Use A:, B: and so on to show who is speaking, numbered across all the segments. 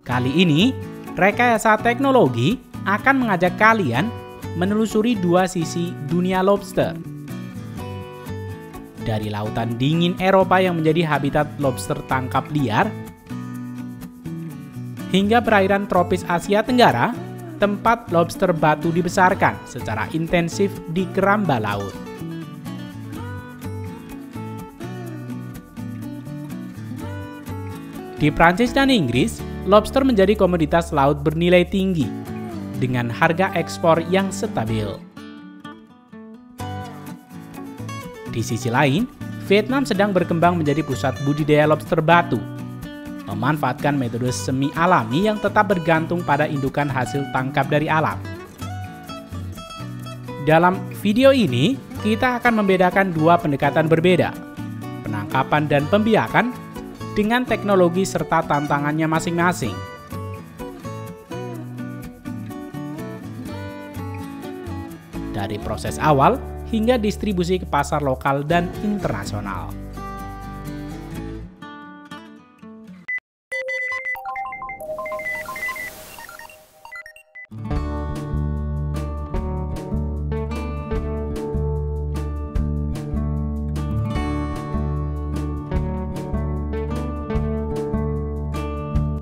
A: Kali ini, rekayasa teknologi akan mengajak kalian menelusuri dua sisi dunia lobster. Dari lautan dingin Eropa yang menjadi habitat lobster tangkap liar, hingga perairan tropis Asia Tenggara, tempat lobster batu dibesarkan secara intensif di keramba laut. Di Prancis dan Inggris, lobster menjadi komoditas laut bernilai tinggi dengan harga ekspor yang stabil. Di sisi lain, Vietnam sedang berkembang menjadi pusat budidaya lobster batu, memanfaatkan metode semi alami yang tetap bergantung pada indukan hasil tangkap dari alam. Dalam video ini, kita akan membedakan dua pendekatan berbeda, penangkapan dan pembiakan, dengan teknologi serta tantangannya masing-masing. Dari proses awal hingga distribusi ke pasar lokal dan internasional.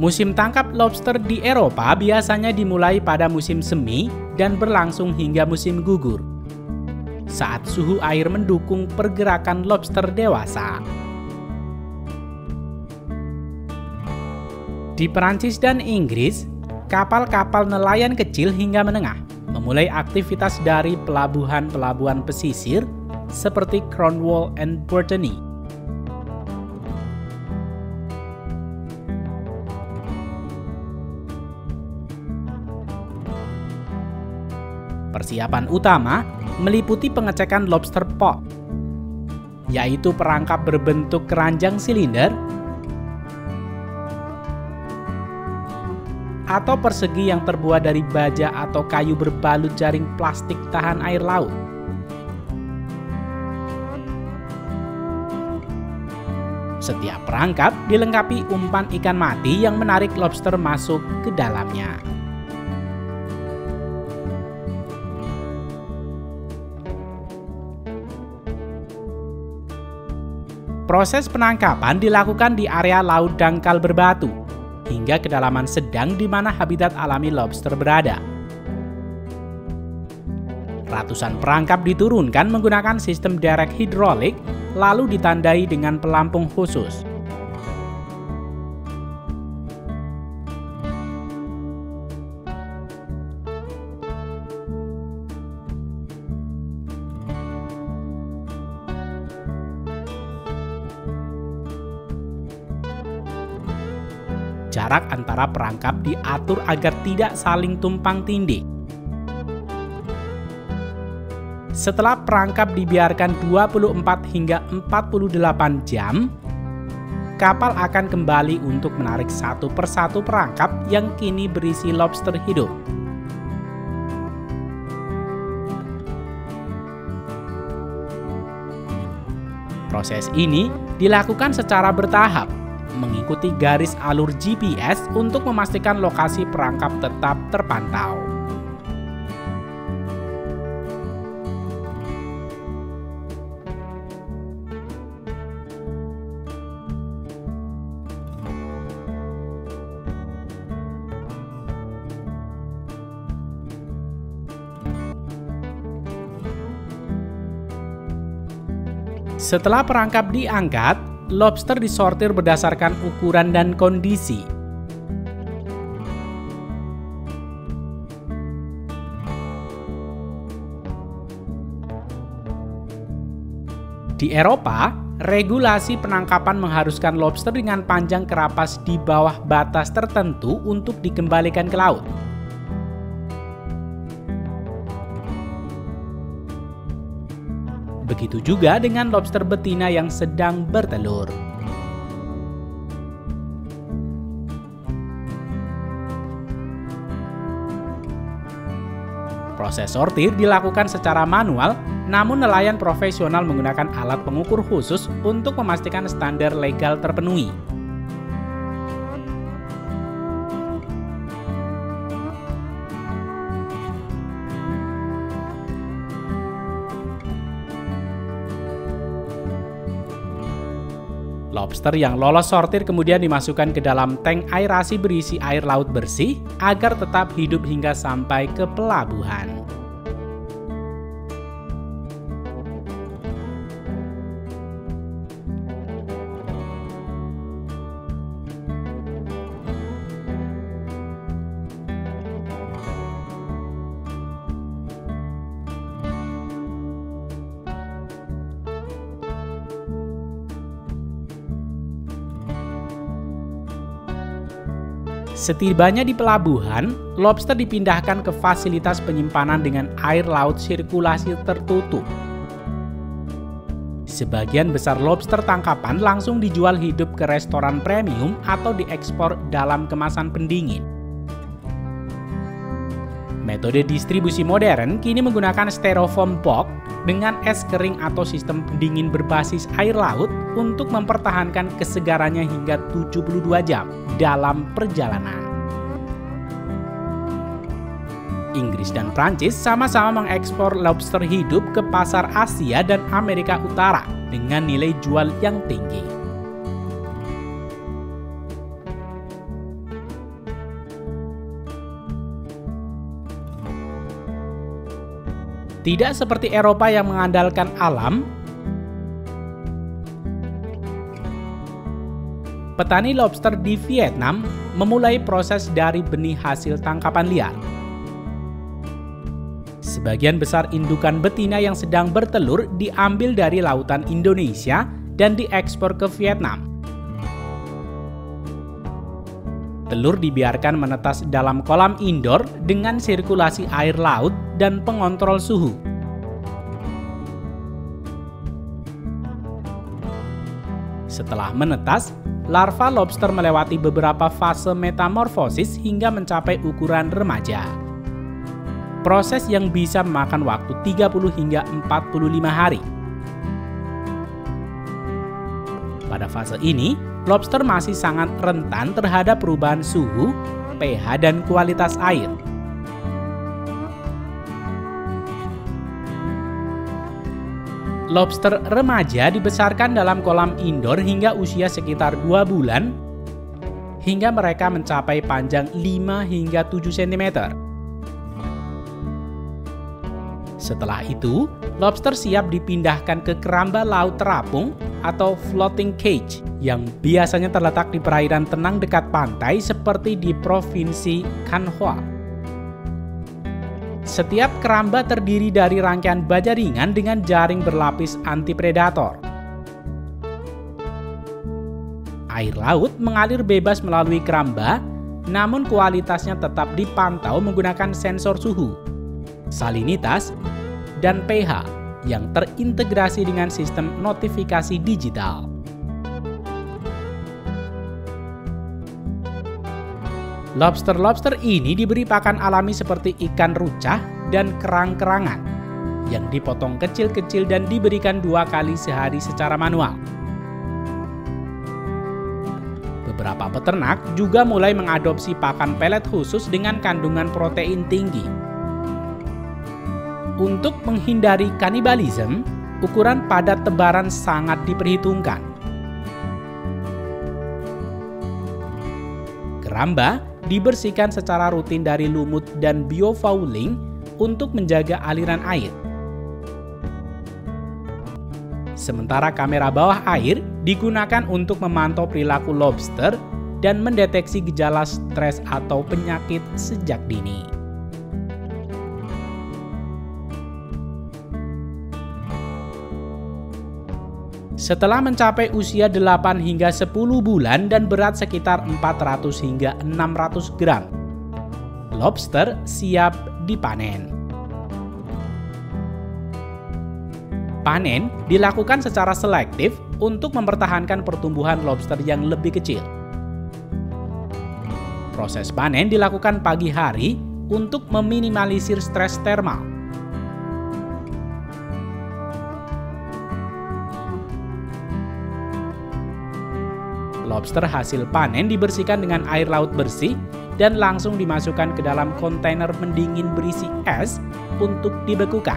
A: Musim tangkap lobster di Eropa biasanya dimulai pada musim semi dan berlangsung hingga musim gugur, saat suhu air mendukung pergerakan lobster dewasa. Di Perancis dan Inggris, kapal-kapal nelayan kecil hingga menengah memulai aktivitas dari pelabuhan-pelabuhan pesisir seperti Cornwall and Brittany. Persiapan utama meliputi pengecekan lobster pot, yaitu perangkap berbentuk keranjang silinder atau persegi yang terbuat dari baja atau kayu berbalut jaring plastik tahan air laut. Setiap perangkap dilengkapi umpan ikan mati yang menarik lobster masuk ke dalamnya. Proses penangkapan dilakukan di area laut dangkal berbatu, hingga kedalaman sedang di mana habitat alami lobster berada. Ratusan perangkap diturunkan menggunakan sistem derek hidrolik, lalu ditandai dengan pelampung khusus. Jarak antara perangkap diatur agar tidak saling tumpang tindih. Setelah perangkap dibiarkan 24 hingga 48 jam, kapal akan kembali untuk menarik satu persatu perangkap yang kini berisi lobster hidup. Proses ini dilakukan secara bertahap, mengikuti garis alur GPS untuk memastikan lokasi perangkap tetap terpantau. Setelah perangkap diangkat, lobster disortir berdasarkan ukuran dan kondisi. Di Eropa, regulasi penangkapan mengharuskan lobster dengan panjang kerapas di bawah batas tertentu untuk dikembalikan ke laut. Begitu juga dengan lobster betina yang sedang bertelur. Proses sortir dilakukan secara manual, namun nelayan profesional menggunakan alat pengukur khusus untuk memastikan standar legal terpenuhi. Lobster yang lolos sortir kemudian dimasukkan ke dalam tank aerasi berisi air laut bersih agar tetap hidup hingga sampai ke pelabuhan. Setibanya di pelabuhan, lobster dipindahkan ke fasilitas penyimpanan dengan air laut sirkulasi tertutup. Sebagian besar lobster tangkapan langsung dijual hidup ke restoran premium atau diekspor dalam kemasan pendingin. Metode distribusi modern kini menggunakan styrofoam box dengan es kering atau sistem pendingin berbasis air laut untuk mempertahankan kesegarannya hingga 72 jam dalam perjalanan. Inggris dan Prancis sama-sama mengekspor lobster hidup ke pasar Asia dan Amerika Utara dengan nilai jual yang tinggi. Tidak seperti Eropa yang mengandalkan alam, petani lobster di Vietnam memulai proses dari benih hasil tangkapan liar. Sebagian besar indukan betina yang sedang bertelur diambil dari lautan Indonesia dan diekspor ke Vietnam. Telur dibiarkan menetas dalam kolam indoor dengan sirkulasi air laut dan pengontrol suhu. Setelah menetas, larva lobster melewati beberapa fase metamorfosis hingga mencapai ukuran remaja. Proses yang bisa memakan waktu 30 hingga 45 hari. Pada fase ini, lobster masih sangat rentan terhadap perubahan suhu, pH, dan kualitas air. Lobster remaja dibesarkan dalam kolam indoor hingga usia sekitar 2 bulan, hingga mereka mencapai panjang 5 hingga 7 cm. Setelah itu, lobster siap dipindahkan ke keramba laut terapung atau floating cage yang biasanya terletak di perairan tenang dekat pantai seperti di Provinsi Can Hoa. Setiap keramba terdiri dari rangkaian baja ringan dengan jaring berlapis anti predator. Air laut mengalir bebas melalui keramba, namun kualitasnya tetap dipantau menggunakan sensor suhu, salinitas, dan pH yang terintegrasi dengan sistem notifikasi digital. Lobster-lobster ini diberi pakan alami seperti ikan rucah dan kerang-kerangan yang dipotong kecil-kecil dan diberikan 2 kali sehari secara manual. Beberapa peternak juga mulai mengadopsi pakan pelet khusus dengan kandungan protein tinggi. Untuk menghindari kanibalisme, ukuran padat tebaran sangat diperhitungkan. Keramba dibersihkan secara rutin dari lumut dan biofouling untuk menjaga aliran air. Sementara kamera bawah air digunakan untuk memantau perilaku lobster dan mendeteksi gejala stres atau penyakit sejak dini. Setelah mencapai usia 8 hingga 10 bulan dan berat sekitar 400 hingga 600 gram, lobster siap dipanen. Panen dilakukan secara selektif untuk mempertahankan pertumbuhan lobster yang lebih kecil. Proses panen dilakukan pagi hari untuk meminimalisir stres termal. Lobster hasil panen dibersihkan dengan air laut bersih dan langsung dimasukkan ke dalam kontainer pendingin berisi es untuk dibekukan.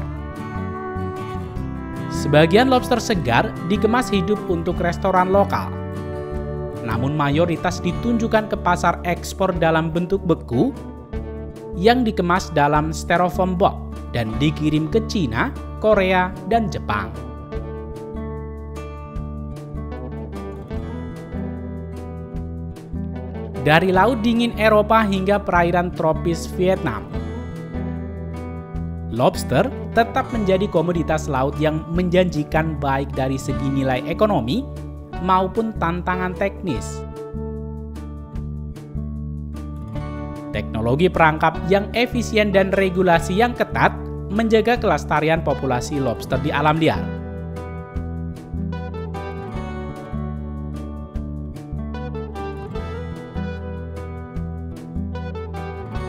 A: Sebagian lobster segar dikemas hidup untuk restoran lokal namun mayoritas ditunjukkan ke pasar ekspor dalam bentuk beku yang dikemas dalam styrofoam box dan dikirim ke Cina, Korea, dan Jepang. Dari laut dingin Eropa hingga perairan tropis Vietnam, lobster tetap menjadi komoditas laut yang menjanjikan baik dari segi nilai ekonomi maupun tantangan teknis. Teknologi perangkap yang efisien dan regulasi yang ketat menjaga kelestarian populasi lobster di alam liar.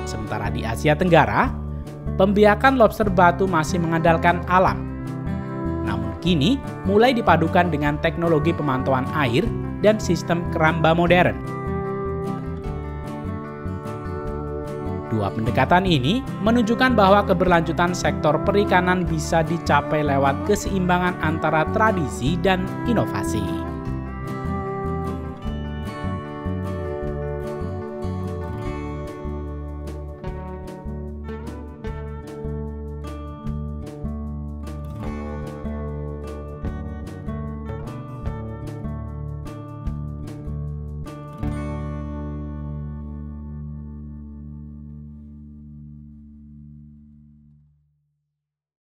A: Sementara di Asia Tenggara, pembiakan lobster batu masih mengandalkan alam. Namun kini mulai dipadukan dengan teknologi pemantauan air dan sistem keramba modern. Dua pendekatan ini menunjukkan bahwa keberlanjutan sektor perikanan bisa dicapai lewat keseimbangan antara tradisi dan inovasi.